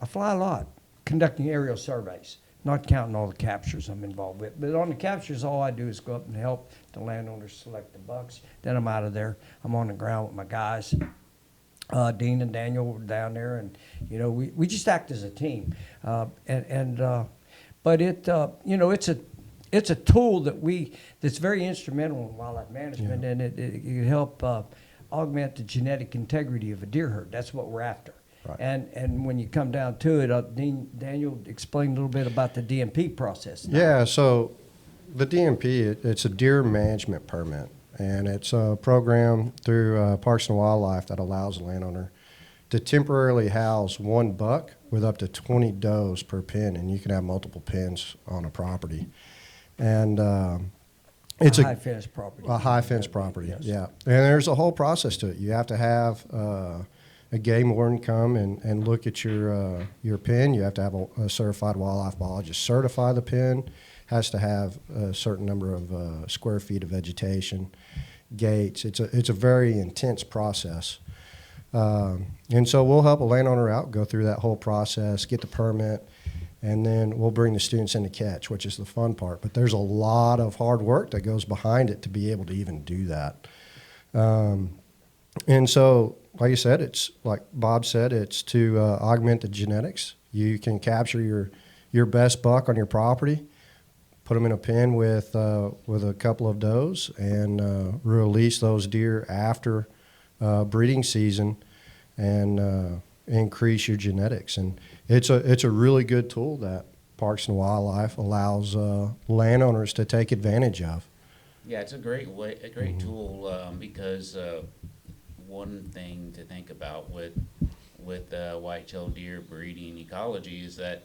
Speaker 3: fly a lot, conducting aerial surveys, not counting all the captures I'm involved with. But on the captures, all I do is go up and help the landowners select the bucks. Then I'm out of there. I'm on the ground with my guys. Dean and Daniel were down there, and you know we just act as a team, but it's a tool that's very instrumental in wildlife management, and it can help augment the genetic integrity of a deer herd. That's what we're after.
Speaker 2: Right.
Speaker 3: And when you come down to it, Daniel explained a little bit about the DMP process.
Speaker 2: Yeah, so the DMP, it's a deer management permit, and it's a program through Parks and Wildlife that allows a landowner to temporarily house one buck with up to 20 does per pen, and you can have multiple pens on a property. And it's
Speaker 3: a high fence property.
Speaker 2: a high fence property,
Speaker 3: Yes.
Speaker 2: yeah. And there's a whole process to it. You have to have a game warden come and look at your pen. You have to have a certified wildlife biologist certify the pen. Has to have a certain number of square feet of vegetation, gates. It's a very intense process. And so we'll help a landowner out, go through that whole process, get the permit, and then we'll bring the students in to catch, which is the fun part. But there's a lot of hard work that goes behind it to be able to even do that. And so, like you said, it's like Bob said, it's to augment the genetics. You can capture your best buck on your property, put them in a pen with a couple of does, and release those deer after breeding season, and increase your genetics. And it's a really good tool that Parks and Wildlife allows landowners to take advantage of.
Speaker 6: Yeah, it's a great tool because one thing to think about with white-tailed deer breeding ecology is that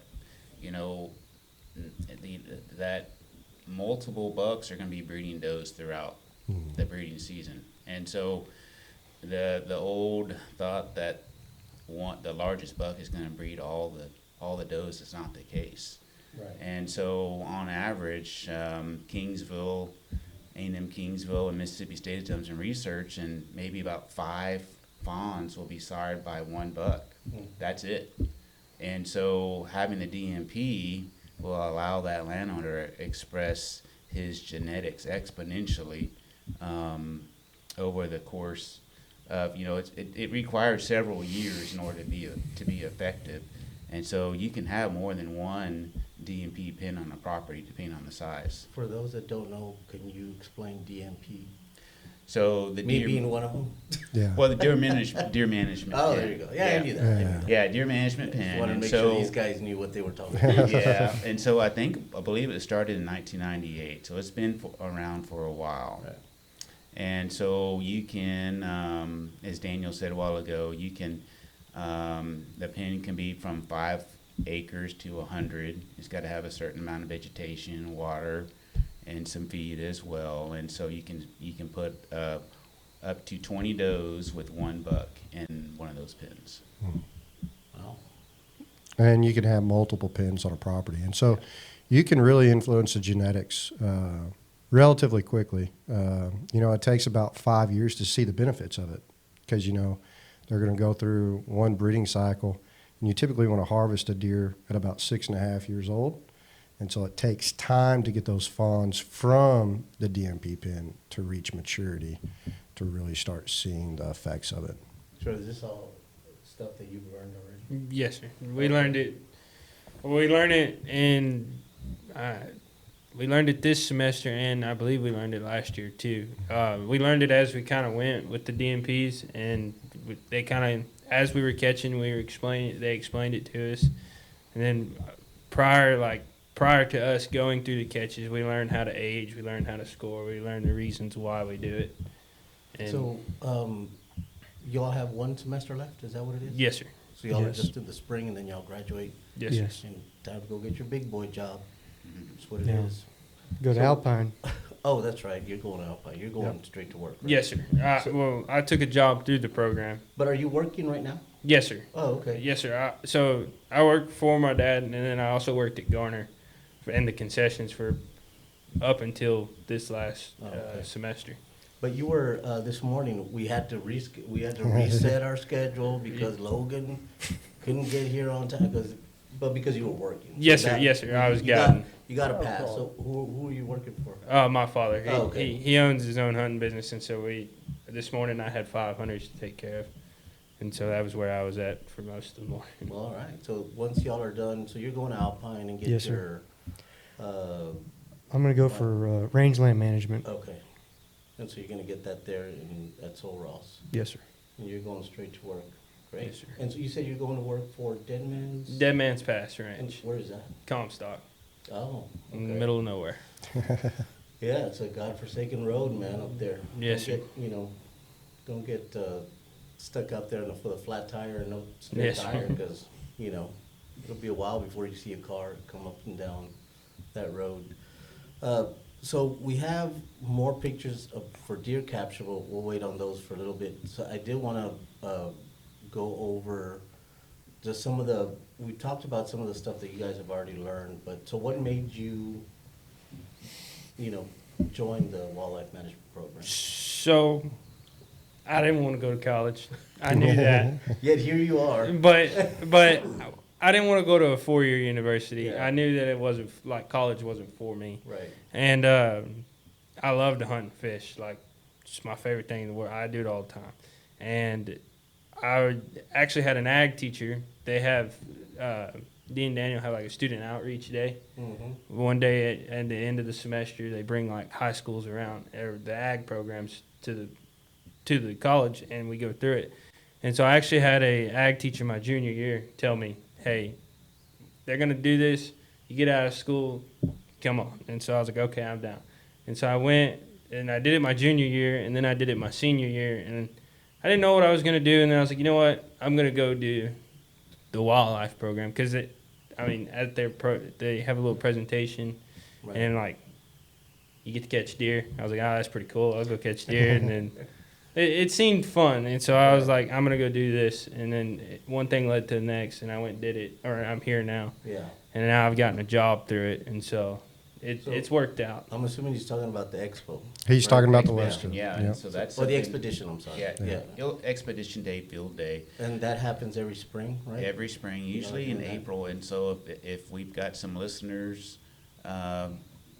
Speaker 6: that multiple bucks are going to be breeding does throughout the breeding season, and so the old thought that the largest buck is going to breed all the does is not the case.
Speaker 1: Right.
Speaker 6: And so on average, Kingsville, A&M Kingsville, and Mississippi State has done some research, and maybe about 5 fawns will be sired by one buck. That's it. And so having the DMP will allow that landowner to express his genetics exponentially over the course of, it requires several years in order to be effective. And so you can have more than one DMP pin on a property depending on the size.
Speaker 1: For those that don't know, can you explain DMP?
Speaker 6: So the
Speaker 1: Me
Speaker 6: deer,
Speaker 1: being one of them?
Speaker 2: Yeah.
Speaker 6: well, the deer management
Speaker 1: Oh,
Speaker 6: pin.
Speaker 1: there you go. Yeah, I knew that. I knew that.
Speaker 6: Yeah, deer management
Speaker 1: Just
Speaker 6: pin.
Speaker 1: wanted to
Speaker 6: And
Speaker 1: make
Speaker 6: so,
Speaker 1: sure these guys knew what they were talking about.
Speaker 6: yeah, and so I believe it started in 1998. So it's been around for a while.
Speaker 1: Right.
Speaker 6: And so you can, as Daniel said a while ago, you can, the pin can be from 5 acres to 100. It's got to have a certain amount of vegetation, water, and some feed as well. And so you can put up to 20 does with one buck in one of those pens.
Speaker 1: Wow.
Speaker 2: And you can have multiple pens on a property. And so you can really influence the genetics relatively quickly. It takes about 5 years to see the benefits of it because, they're going to go through one breeding cycle. And you typically want to harvest a deer at about 6.5 years old. And so it takes time to get those fawns from the DMP pen to reach maturity to really start seeing the effects of it.
Speaker 1: So is this all stuff that you've learned already?
Speaker 4: Yes, sir. We learned it. We learned it we learned it this semester, and I believe we learned it last year too. We learned it as we kind of went with the DMPs, and they kind of, as we were catching, they explained it to us, and then prior to us going through the catches, we learned how to age, we learned how to score, we learned the reasons why we do it. And
Speaker 1: So, y'all have one semester left, is that what it is?
Speaker 4: yes, sir.
Speaker 1: So y'all are
Speaker 5: Yes.
Speaker 1: just in the spring and then y'all graduate
Speaker 4: Yes,
Speaker 5: Yes.
Speaker 4: sir.
Speaker 1: and time to go get your big boy job. That's what it
Speaker 5: Yeah.
Speaker 1: is.
Speaker 5: Go to
Speaker 1: So-
Speaker 5: Alpine.
Speaker 1: Oh, that's right, you're going to Alpine, you're going
Speaker 5: Yep.
Speaker 1: straight to work, right?
Speaker 4: Yes, sir. I took a job through the program.
Speaker 1: But are you working right now?
Speaker 4: Yes, sir.
Speaker 1: Oh, okay.
Speaker 4: Yes, sir. So I worked for my dad, and then I also worked at Garner in the concessions for up until this last
Speaker 1: Oh, okay.
Speaker 4: semester.
Speaker 1: But you were, this morning, we had to reset our schedule because Logan couldn't get here on time, because you were working.
Speaker 4: Yes,
Speaker 1: So
Speaker 4: sir.
Speaker 1: that-
Speaker 4: Yes, sir. I was
Speaker 1: you got-
Speaker 4: guiding.
Speaker 1: You got a pass, so who are you working for?
Speaker 4: My father.
Speaker 1: Oh, okay.
Speaker 4: He owns his own hunting business, and so this morning I had 5 hunters to take care of, and so that was where I was at for most of the morning.
Speaker 1: Well, all right, so once y'all are done, so you're going to Alpine and get
Speaker 5: Yes,
Speaker 1: your,
Speaker 5: I'm going to go for rangeland management.
Speaker 1: okay. And so you're gonna get that there at Sol Ross,
Speaker 5: Yes, sir.
Speaker 1: and you're going straight to work, great?
Speaker 4: Yes, sir.
Speaker 1: And so you said you're going to work for Dead Man's?
Speaker 4: Dead Man's Pass
Speaker 1: And
Speaker 4: Ranch,
Speaker 1: where is that?
Speaker 4: Comstock,
Speaker 1: Oh,
Speaker 4: in the
Speaker 1: okay.
Speaker 4: middle of nowhere.
Speaker 1: Yeah, it's a godforsaken road, man, up there.
Speaker 4: Yes,
Speaker 1: Don't
Speaker 4: sir.
Speaker 1: get, don't get stuck up there with a flat tire and no spare
Speaker 4: Yes, sir.
Speaker 1: tire, because, it'll be a while before you see a car come up and down that road. So we have more pictures for deer capture, but we'll wait on those for a little bit. So I did want to go over just we talked about some of the stuff that you guys have already learned, but so what made you, join the wildlife management program?
Speaker 4: So I didn't want to go to college. I knew that.
Speaker 1: Yet here you are.
Speaker 4: But I didn't want to go to a 4-year university.
Speaker 1: Yeah.
Speaker 4: I knew that it wasn't college wasn't for me.
Speaker 1: Right.
Speaker 4: And I love to hunt and fish. Like, it's my favorite thing in the world. I do it all the time. And I actually had an ag teacher. They have Dean and Daniel have like a student outreach day.
Speaker 1: Mm-hmm.
Speaker 4: One day at the end of the semester, they bring like high schools around or the ag programs to the college, and we go through it. And so I actually had a ag teacher my junior year tell me, hey, they're going to do this. You get out of school, come on. And so I was like, okay, I'm down. And so I went, and I did it my junior year, and then I did it my senior year. And I didn't know what I was going to do, and then I was like, you know what? I'm going to go do the wildlife program because, at they have a little presentation,
Speaker 1: Right.
Speaker 4: and, like, you get to catch deer. I was like, that's pretty cool. I'll go catch deer. And then it seemed fun. And so I was like, I'm going to go do this. And then one thing led to the next, and I went and did it. Or I'm here now.
Speaker 1: Yeah.
Speaker 4: And now I've gotten a job through it. And so it's worked out.
Speaker 1: I'm assuming he's talking about the expo.
Speaker 2: He's
Speaker 1: right?
Speaker 2: talking about the
Speaker 1: Yeah.
Speaker 2: Western.
Speaker 6: Yeah,
Speaker 2: Yep.
Speaker 6: so that's
Speaker 1: Or the
Speaker 6: something-
Speaker 1: expedition, I'm sorry.
Speaker 6: Yeah, Expedition Day, Field Day,
Speaker 1: And that happens every spring, right?
Speaker 6: every spring, usually in
Speaker 1: doing that.
Speaker 6: April. And so if we've got some listeners,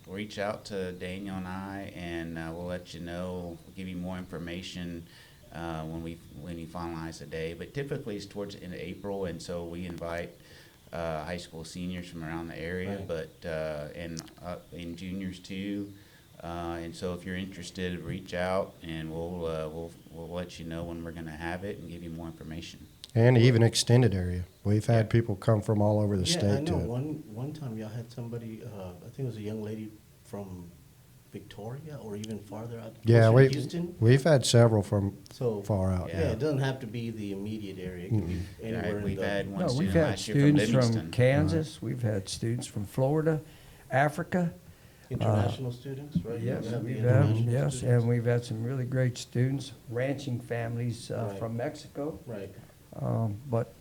Speaker 6: reach out to Daniel and I, and we'll let you know. We'll give you more information when we finalize the day. But typically it's towards the end of April, and so we invite high school seniors from around the area,
Speaker 1: Right.
Speaker 6: but and juniors too. And so if you're interested, reach out, and we'll let you know when we're going to have it and give you more information.
Speaker 2: And even extended area. We've had
Speaker 6: Yeah.
Speaker 2: people come from all over the
Speaker 1: Yeah, I
Speaker 2: state
Speaker 1: know.
Speaker 2: to it.
Speaker 1: One time y'all had somebody, I think it was a young lady from Victoria or even farther out?
Speaker 2: Yeah,
Speaker 1: closer to Houston?
Speaker 2: we've had several from
Speaker 1: So
Speaker 2: far out.
Speaker 1: Yeah, it doesn't have to be the immediate area. It can be anywhere
Speaker 6: Right,
Speaker 1: in
Speaker 6: we've
Speaker 1: the.
Speaker 6: had one
Speaker 3: No, we've
Speaker 6: student
Speaker 3: had
Speaker 6: last year from
Speaker 3: students from
Speaker 6: Livingston.
Speaker 3: Kansas, we've had students from Florida, Africa.
Speaker 1: International students, right?
Speaker 3: Yes,
Speaker 1: You have the
Speaker 3: we've had,
Speaker 1: international
Speaker 3: yes,
Speaker 1: students.
Speaker 3: and we've had some really great students, ranching families
Speaker 1: Right.
Speaker 3: from Mexico.
Speaker 1: Right.
Speaker 3: But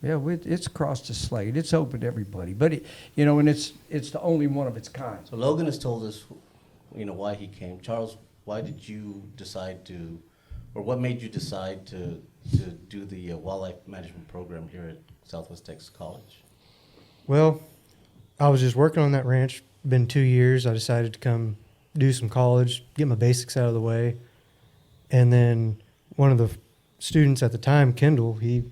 Speaker 3: yeah, it's across the slate. It's open to everybody. But and it's the only one of its kind.
Speaker 1: So Logan has told us, why he came. Charles, why did you decide to, or what made you decide to do the wildlife management program here at Southwest Texas College?
Speaker 5: Well, I was just working on that ranch. Been 2 years. I decided to come do some college, get my basics out of the way. And then one of the students at the time, Kendall, he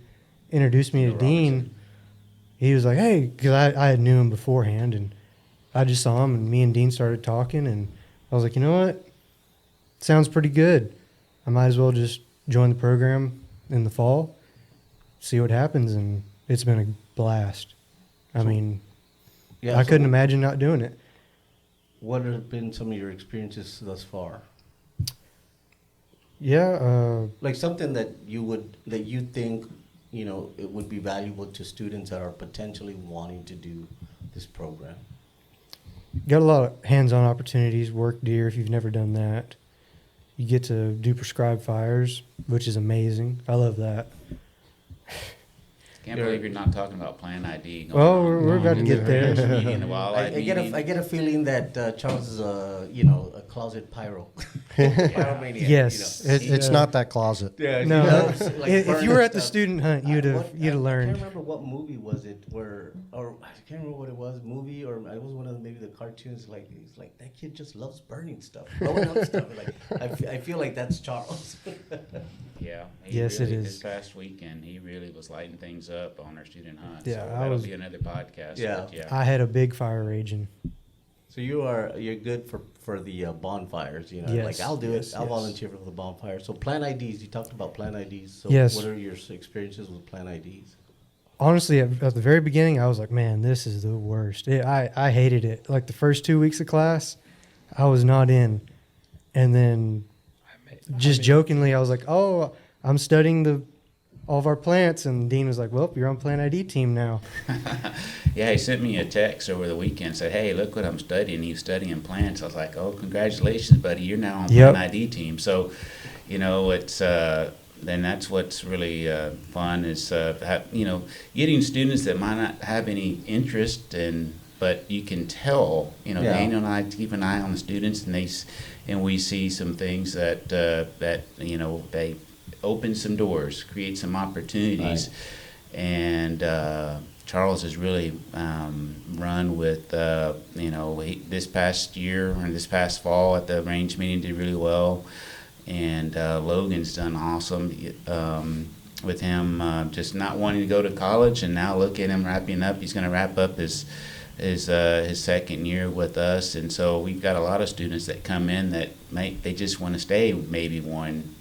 Speaker 5: introduced me to Dean. He was like, hey, because I had knew him beforehand, and I just saw him, and me and Dean started talking, and I was like, you know what? Sounds pretty good. I might as well just join the program in the fall, see what happens, and it's been a blast. I mean,
Speaker 1: Yeah,
Speaker 5: I
Speaker 1: so
Speaker 5: couldn't imagine not doing it.
Speaker 1: What have been some of your experiences thus far?
Speaker 5: Yeah,
Speaker 1: Like something that you think, it would be valuable to students that are potentially wanting to do this program.
Speaker 5: got a lot of hands-on opportunities, work deer if you've never done that. You get to do prescribed fires, which is amazing. I love that.
Speaker 6: Can't believe you're not talking about Plan ID. going
Speaker 5: Well,
Speaker 6: on.
Speaker 5: we're about to get there.
Speaker 6: Meeting, the wildlife
Speaker 1: I
Speaker 6: meeting.
Speaker 1: get a feeling that Charles is a closet pyro. Pyromaniac.
Speaker 5: Yes.
Speaker 2: It's not that closet.
Speaker 1: Yeah.
Speaker 5: No,
Speaker 1: loves, like,
Speaker 5: if you
Speaker 1: burning
Speaker 5: were at the
Speaker 1: stuff.
Speaker 5: student hunt, you'd have
Speaker 1: I can't
Speaker 5: learned.
Speaker 1: remember what movie was it I can't remember what it was, movie or it was one of maybe the cartoons. Like he's like that kid just loves burning stuff, blowing up stuff. Like I feel like that's Charles.
Speaker 6: Yeah.
Speaker 5: Yes, it is.
Speaker 6: This past weekend, he really was lighting things up on our student hunt.
Speaker 5: Yeah,
Speaker 6: so
Speaker 5: I
Speaker 6: that'll
Speaker 5: was-
Speaker 6: be another podcast.
Speaker 1: Yeah.
Speaker 6: but yeah.
Speaker 5: I had a big fire raging.
Speaker 1: So you're good for the bonfires,
Speaker 5: Yes,
Speaker 1: Like I'll do
Speaker 5: yes,
Speaker 1: it. I'll
Speaker 5: yes.
Speaker 1: volunteer for the bonfire. So plan IDs. You talked about plan IDs. So
Speaker 5: Yes.
Speaker 1: what are your experiences with plan IDs?
Speaker 5: Honestly, at the very beginning, I was like, man, this is the worst. I hated it. Like the first 2 weeks of class, I was not in. And then just jokingly, I was like, oh, I'm studying all of our plants. And Dean was like, well, you're on Plan ID team now.
Speaker 6: Yeah, he sent me a text over the weekend, said, hey, look what I'm studying. He's studying plants. I was like, oh, congratulations, buddy. You're now on
Speaker 5: Yep.
Speaker 6: Plan ID team. So, it's then that's what's really fun is, getting students that might not have any interest but you can tell,
Speaker 1: Yeah.
Speaker 6: Daniel and I keep an eye on the students, and we see some things that they open some doors, create some opportunities, and Charles has really run with, this past year and this past fall at the range meeting did really well, and Logan's done awesome with him just not wanting to go to college, and now look at him wrapping up. He's going to wrap up his second year with us, and so we've got a lot of students that come in that they just want to stay maybe one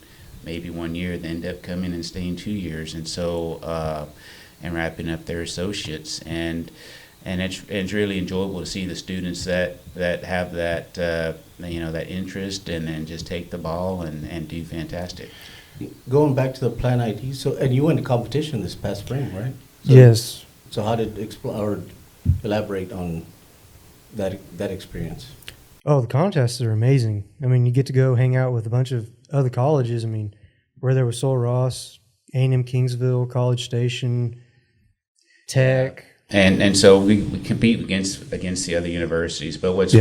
Speaker 6: year, they end up coming and staying 2 years, and so and wrapping up their associates, and it's really enjoyable to see the students that have that that interest and then just take the ball and do fantastic.
Speaker 1: Going back to the plan ID. So and you went to competition this past spring, right? So,
Speaker 5: Yes.
Speaker 1: So how did elaborate on that experience?
Speaker 5: Oh, the contests are amazing. I mean, you get to go hang out with a bunch of other colleges. I mean, we're there with Sol Ross, A&M Kingsville, College Station, Tech.
Speaker 6: And so we compete against the other universities. But what's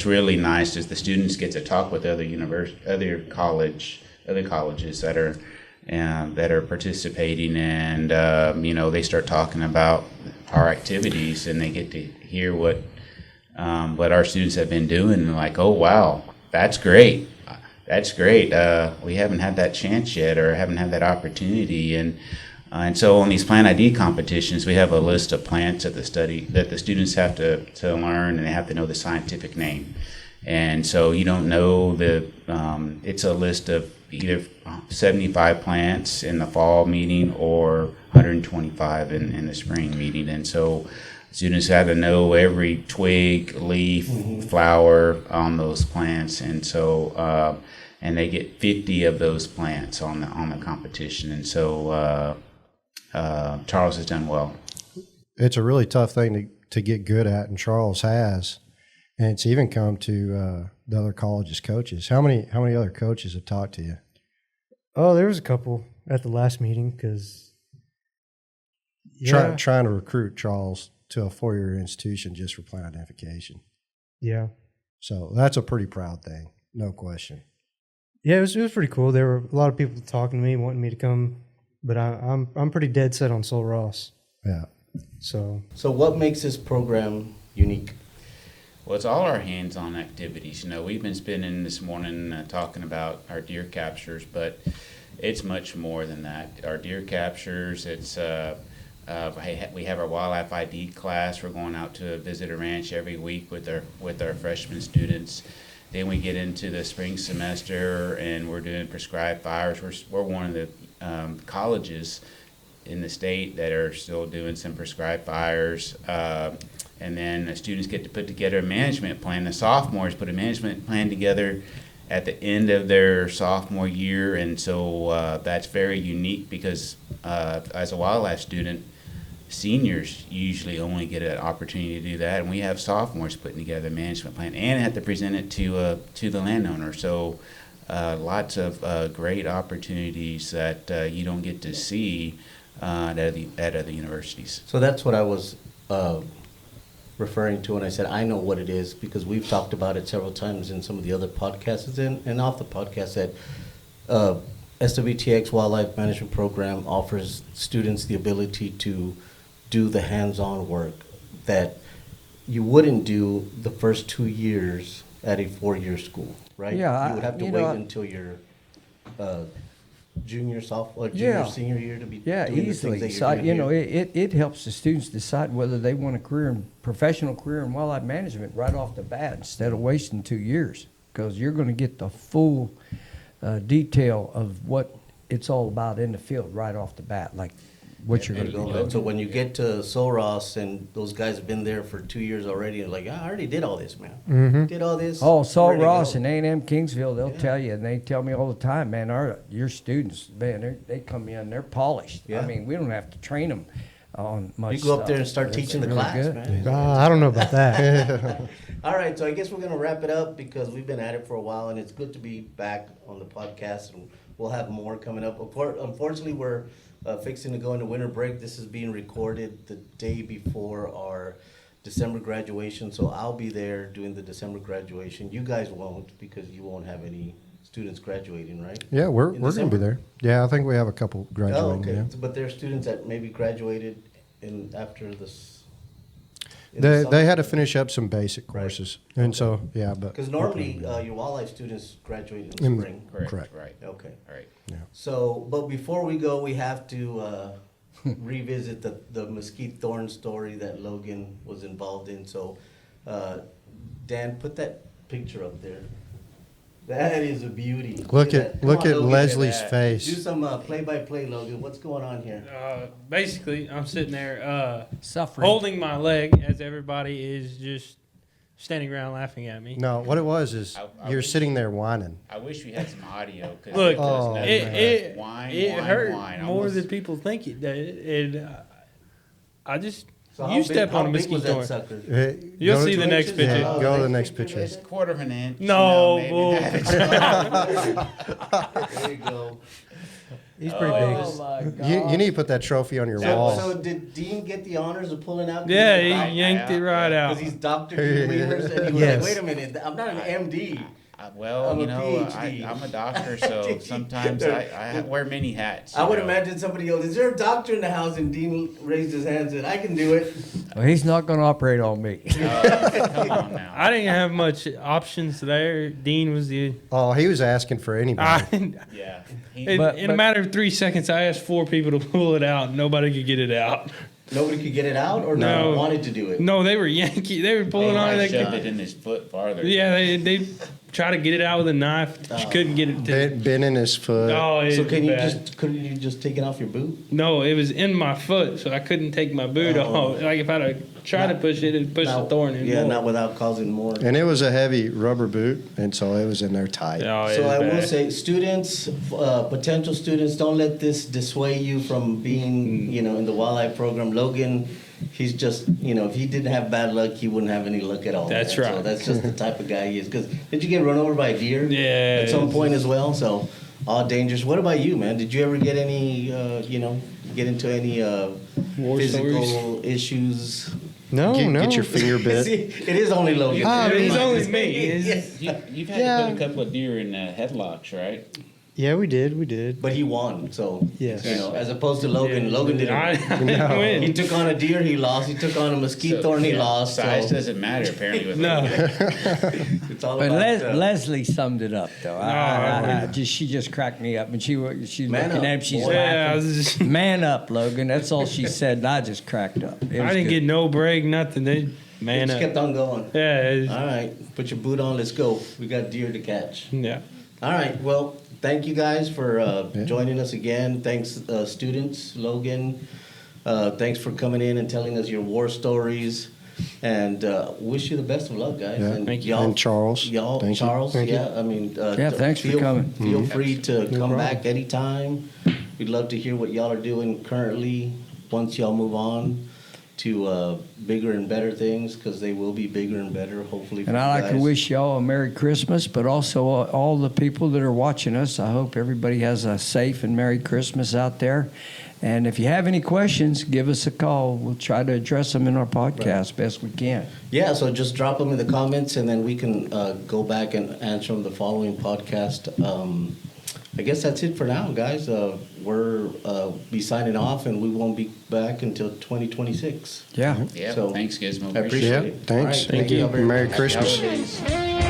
Speaker 6: really nice is the students get to talk with other colleges that are participating, and they start talking about our activities, and they get to hear what our students have been doing, and like, oh wow, that's great. We haven't had that chance yet, or haven't had that opportunity, and so on these plant ID competitions, we have a list of plants that the students have to learn, and they have to know the scientific name. And so you don't know it's a list of either 75 plants in the fall meeting or 125 in the spring meeting. And so students had to know every twig, leaf, flower on those plants, and so and they get 50 of those plants on the competition, and so Charles has done well.
Speaker 2: It's a really tough thing to get good at, and Charles has, and it's even come to the other colleges' coaches. How many other coaches have talked to you?
Speaker 5: Oh, there was a couple at the last meeting because
Speaker 2: Trying to recruit Charles to a four-year institution just for plant identification.
Speaker 5: Yeah.
Speaker 2: So that's a pretty proud thing, no question.
Speaker 5: Yeah, it was pretty cool. There were a lot of people talking to me, wanting me to come, but I'm pretty dead set on Sul Ross.
Speaker 2: Yeah.
Speaker 5: So
Speaker 1: what makes this program unique?
Speaker 6: Well, it's all our hands-on activities. You know, we've been spending this morning talking about our deer captures, but it's much more than that. Our deer captures, it's we have our wildlife ID class. We're going out to visit a ranch every week with our freshman students. Then we get into the spring semester and we're doing prescribed fires. We're one of the colleges in the state that are still doing some prescribed fires. And then the students get to put together a management plan. The sophomores put a management plan together at the end of their sophomore year, and so that's very unique because as a wildlife student, seniors usually only get an opportunity to do that, and we have sophomores putting together a management plan and have to present it to the landowner. So lots of great opportunities that you don't get to see at other universities.
Speaker 1: So that's what I was referring to when I said I know what it is, because we've talked about it several times in some of the other podcasts and off the podcast that SWTX Wildlife Management Program offers students the ability to do the hands-on work that you wouldn't do the first 2 years at a four-year school, right?
Speaker 3: Yeah,
Speaker 1: you would have to
Speaker 3: you
Speaker 1: wait
Speaker 3: know,
Speaker 1: until your junior,
Speaker 3: Yeah.
Speaker 1: senior year to be
Speaker 3: Yeah,
Speaker 1: doing
Speaker 3: easily.
Speaker 1: the things
Speaker 3: So,
Speaker 1: that you're doing here.
Speaker 3: it helps the students decide whether they want a professional career in wildlife management right off the bat instead of wasting 2 years, because you're going to get the full detail of what it's all about in the field right off the bat, like what you're going to be doing.
Speaker 1: So when you get to Sul Ross and those guys have been there for 2 years already, and like, I already did all this, man. Did all this.
Speaker 3: Oh, Sul
Speaker 1: ready to
Speaker 3: Ross
Speaker 1: go.
Speaker 3: and A&M Kingsville, they'll
Speaker 1: Yeah.
Speaker 3: tell you, and they tell me all the time, man, your students, man, they come in, they're polished.
Speaker 1: Yeah.
Speaker 3: I mean, we don't have to train them on much
Speaker 1: You go up there and
Speaker 3: stuff.
Speaker 1: start
Speaker 3: They're
Speaker 1: teaching the
Speaker 3: really
Speaker 1: class,
Speaker 3: good.
Speaker 1: man.
Speaker 5: I don't know about that.
Speaker 1: All right, so I guess we're gonna wrap it up because we've been at it for a while, and it's good to be back on the podcast, and we'll have more coming up. Unfortunately, we're fixing to go into winter break. This is being recorded the day before our December graduation, so I'll be there doing the December graduation. You guys won't, because you won't have any students graduating, right?
Speaker 2: Yeah, we're
Speaker 1: In
Speaker 2: going to be
Speaker 1: December?
Speaker 2: there. Yeah, I think we have a couple
Speaker 1: Oh,
Speaker 2: graduating.
Speaker 1: okay.
Speaker 2: Yeah.
Speaker 1: But there are students that maybe graduated after this. in the
Speaker 2: They
Speaker 1: summer?
Speaker 2: had to finish up some basic
Speaker 1: Right.
Speaker 2: courses, and so yeah, but
Speaker 1: Because normally your wildlife students graduate in the
Speaker 2: In-
Speaker 1: spring.
Speaker 2: Correct.
Speaker 6: Right.
Speaker 1: Okay.
Speaker 6: All right.
Speaker 1: So, but before we go, we have to revisit the mesquite thorn story that Logan was involved in. So, Dan, put that picture up there. That is a beauty.
Speaker 2: look
Speaker 1: that.
Speaker 2: at
Speaker 1: Come
Speaker 2: look
Speaker 1: on,
Speaker 2: at
Speaker 1: Logan.
Speaker 2: Leslie's
Speaker 6: that.
Speaker 1: Do
Speaker 2: face.
Speaker 1: some play-by-play, Logan. What's going on here?
Speaker 4: Basically, I'm sitting there
Speaker 3: Suffering.
Speaker 4: holding my leg as everybody is just standing around laughing at me.
Speaker 2: No, what it was is
Speaker 6: I
Speaker 2: you're
Speaker 6: wish-
Speaker 2: sitting there whining.
Speaker 6: I wish we had some audio. Cause
Speaker 4: Look,
Speaker 6: it does nothing
Speaker 4: it
Speaker 6: but
Speaker 4: it,
Speaker 6: whine,
Speaker 4: it
Speaker 6: whine,
Speaker 4: hurt
Speaker 6: whine.
Speaker 4: more
Speaker 6: Almost-
Speaker 4: than people think it did. And I just
Speaker 1: So
Speaker 4: you step on a
Speaker 1: big was
Speaker 4: mesquite
Speaker 1: that
Speaker 4: thorn.
Speaker 1: sucker?
Speaker 4: You'll
Speaker 2: Go
Speaker 4: see
Speaker 2: to-
Speaker 4: the next picture.
Speaker 2: Yeah, go to the next picture.
Speaker 6: Just a quarter of an inch.
Speaker 4: No,
Speaker 6: maybe
Speaker 4: bull.
Speaker 1: There you go.
Speaker 5: He's pretty big.
Speaker 3: Oh, my God.
Speaker 2: You need to put that trophy on your
Speaker 1: So,
Speaker 2: wall.
Speaker 1: so did Dean get the honors of pulling out?
Speaker 4: Yeah,
Speaker 1: Because
Speaker 4: he yanked it right out.
Speaker 1: he's Dr. Dean Wieners, and he was
Speaker 5: Yes.
Speaker 1: like, wait a minute, I'm not an MD.
Speaker 6: Well,
Speaker 1: I'm
Speaker 6: you
Speaker 1: a
Speaker 6: know,
Speaker 1: PhD.
Speaker 6: I'm a doctor, so sometimes I wear many hats.
Speaker 1: I would
Speaker 6: you know.
Speaker 1: imagine somebody else, is there a doctor in the house? And Dean raised his hand and said, I can do it.
Speaker 3: Well, he's not going to operate on me.
Speaker 6: Come on now.
Speaker 4: I didn't have much options there. Dean was the.
Speaker 2: Oh, he was asking for anybody.
Speaker 6: Yeah. He-
Speaker 4: In
Speaker 3: But-
Speaker 4: a matter of 3 seconds, I asked 4 people to pull it out. And nobody could get it out.
Speaker 1: Nobody could get it out, or
Speaker 4: No.
Speaker 1: no wanted to do it?
Speaker 4: No, they were yanking. They were pulling on
Speaker 6: I
Speaker 4: it.
Speaker 6: shoved it in his foot farther.
Speaker 4: Yeah, they try to get it out with a knife. She couldn't get it.
Speaker 2: Been in his foot.
Speaker 4: Oh, it
Speaker 1: So
Speaker 4: was
Speaker 1: couldn't you
Speaker 4: bad.
Speaker 1: just take it off your boot?
Speaker 4: No, it was in my foot, so I couldn't take my boot
Speaker 1: Oh.
Speaker 4: off. Like if I'd have try to push it and push the thorn in.
Speaker 1: Yeah,
Speaker 4: more.
Speaker 1: not without causing more.
Speaker 2: And it was a heavy rubber boot, and so it was in there tight.
Speaker 4: Oh,
Speaker 1: So I will
Speaker 4: bad.
Speaker 1: say, students, potential students, don't let this dissuade you from being, in the wildlife program. Logan, he's just, if he didn't have bad luck, he wouldn't have any luck at all.
Speaker 4: That's
Speaker 1: man. So
Speaker 4: right.
Speaker 1: that's just the type of guy he is. Because did you get run over by a deer?
Speaker 4: Yeah.
Speaker 1: At some point as well. So all dangerous. What about you, man? Did you ever get any, get into any
Speaker 4: War
Speaker 1: physical
Speaker 4: stories?
Speaker 1: issues?
Speaker 5: No, no.
Speaker 2: Get your finger bit.
Speaker 1: See, it is only Logan.
Speaker 5: Ah,
Speaker 1: Never
Speaker 4: He's
Speaker 1: mind.
Speaker 4: only me. It's-
Speaker 6: You've had
Speaker 5: Yeah.
Speaker 6: to put a couple of deer in headlocks, right?
Speaker 5: Yeah, we did.
Speaker 1: But he won, so
Speaker 5: Yes.
Speaker 1: as opposed to Logan.
Speaker 4: Yeah.
Speaker 1: Logan didn't.
Speaker 4: I didn't
Speaker 1: He
Speaker 4: win.
Speaker 1: took on a deer, he lost. He took on a mesquite thorn, he
Speaker 6: yeah,
Speaker 1: lost.
Speaker 6: Size
Speaker 1: So
Speaker 6: doesn't matter apparently with
Speaker 4: No.
Speaker 1: it's all
Speaker 3: But
Speaker 1: about.
Speaker 3: Leslie summed it up, though. She just cracked me up, and she's
Speaker 1: Man
Speaker 3: looking
Speaker 1: up,
Speaker 3: at him. She's
Speaker 1: boy.
Speaker 4: Yeah, I
Speaker 3: laughing.
Speaker 4: was just,
Speaker 3: Man up, Logan. That's all she said, and I just cracked up. It
Speaker 4: I
Speaker 3: was
Speaker 4: didn't
Speaker 3: good.
Speaker 4: get no break, nothing. They man
Speaker 1: just
Speaker 4: up.
Speaker 1: kept on going.
Speaker 4: Yeah, it's-
Speaker 1: All right, put your boot on. Let's go. We got deer to catch.
Speaker 4: yeah.
Speaker 1: All right. Well, thank you guys for joining us again. Thanks, students. Logan, thanks for coming in and telling us your war stories. And wish you the best of luck, guys.
Speaker 2: Yeah.
Speaker 1: And
Speaker 4: Thank you.
Speaker 1: y'all,
Speaker 2: And Charles.
Speaker 1: y'all,
Speaker 2: Thank you.
Speaker 1: Charles.
Speaker 5: Thank you.
Speaker 1: Yeah, I mean,
Speaker 3: Yeah, thanks for
Speaker 1: feel,
Speaker 3: coming.
Speaker 1: Feel free to come
Speaker 5: problem.
Speaker 1: back anytime. We'd love to hear what y'all are doing currently. Once y'all move on to bigger and better things, because they will be bigger and better, hopefully. For
Speaker 3: And I'd
Speaker 1: you
Speaker 3: like to
Speaker 1: guys.
Speaker 3: wish y'all a Merry Christmas, but also all the people that are watching us. I hope everybody has a safe and Merry Christmas out there. And if you have any questions, give us a call. We'll try to address them in our podcast best we can.
Speaker 1: Yeah, so just drop them in the comments, and then we can go back and answer them the following podcast. I guess that's it for now, guys. We're be signing off, and we won't be back until 2026.
Speaker 3: Yeah.
Speaker 6: Yeah,
Speaker 1: So,
Speaker 6: thanks, Gizmo.
Speaker 1: I appreciate
Speaker 2: Yeah,
Speaker 1: it.
Speaker 2: thanks.
Speaker 1: All right, thank you.
Speaker 2: Merry Christmas.
Speaker 6: Holidays.